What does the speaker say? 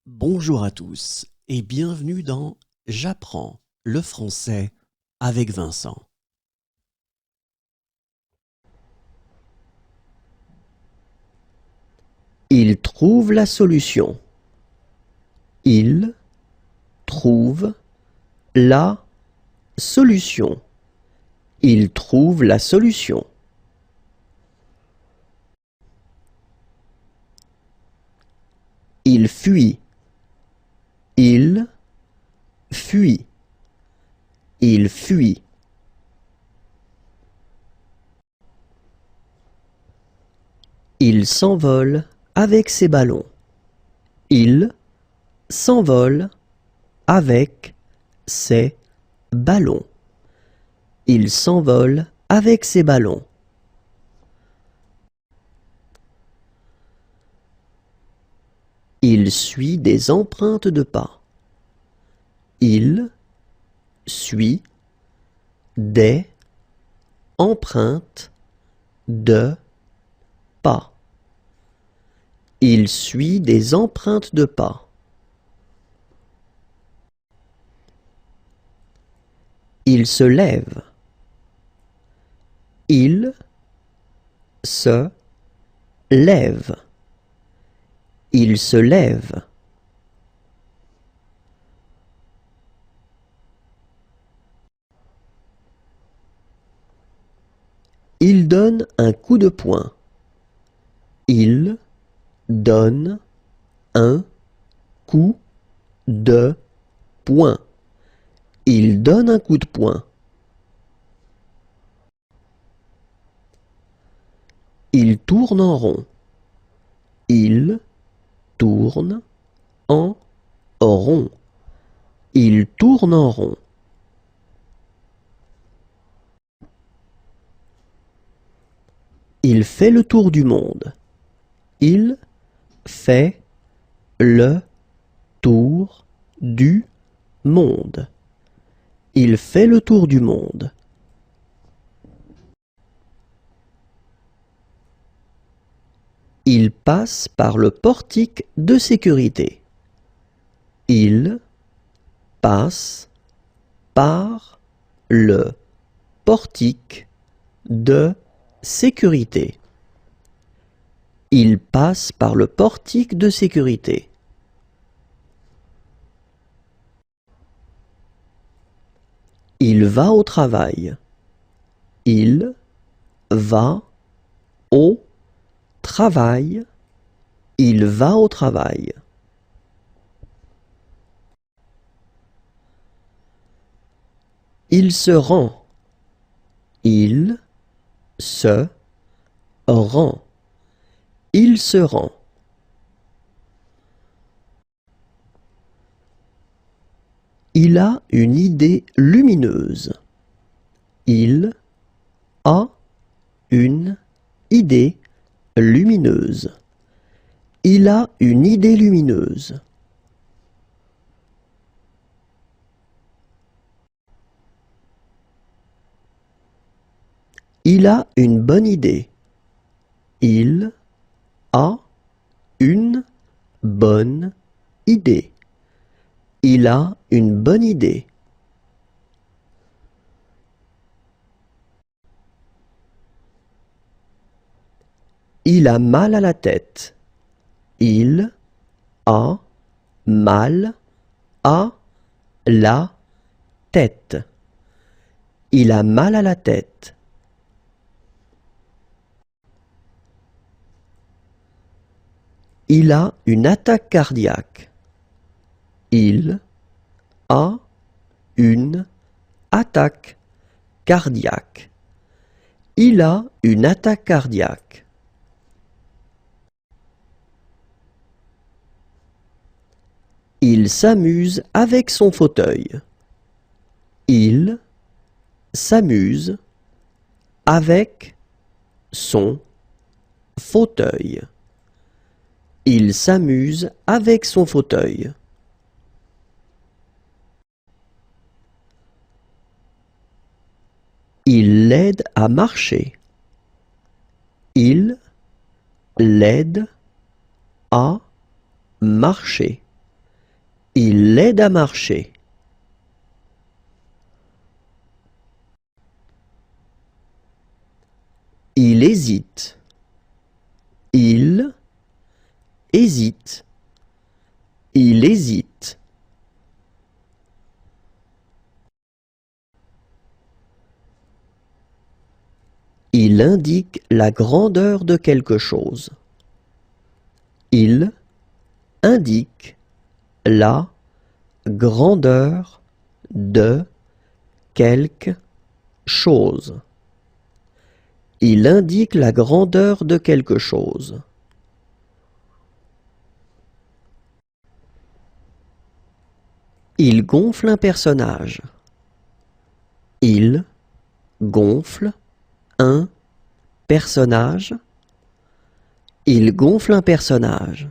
Bonjour à tous et bienvenue dans J'apprends le français avec Vincent. Il trouve la solution. Il trouve la solution. Il trouve la solution. Il fuit. Il fuit. Il fuit. Il s'envole avec ses ballons. Il s'envole avec ses ballons. Il s'envole avec ses ballons. Il suit des empreintes de pas. Il suit des empreintes de pas. Il suit des empreintes de pas. Il se lève. Il se lève. Il se lève. Il donne un coup de poing. Il donne un coup de poing. Il donne un coup de poing. Il tourne en rond. Il tourne en rond. Il tourne en rond. Il fait le tour du monde. Il fait le tour du monde. Il fait le tour du monde. Il passe par le portique de sécurité. Il passe par le portique de sécurité. Il passe par le portique de sécurité. Il va au travail. Il va au travail. Il va au travail. Il se rend. Il se rend. Il se rend. Il a une idée lumineuse. Il a une idée lumineuse. Il a une idée lumineuse. Il a une bonne idée. Il a une bonne idée. Il a une bonne idée. Il a mal à la tête. Il a mal à la tête. Il a mal à la tête. Il a une attaque cardiaque. Il a une attaque cardiaque. Il a une attaque cardiaque. Il s'amuse avec son fauteuil. Il s'amuse avec son fauteuil. Il s'amuse avec son fauteuil. Il l'aide à marcher. Il l'aide à marcher. Il l'aide à marcher. Il hésite. Il hésite. Il hésite. Il indique la grandeur de quelque chose. Il indique la grandeur de quelque chose. Il indique la grandeur de quelque chose. Il gonfle un personnage. Il gonfle un personnage. Il gonfle un personnage.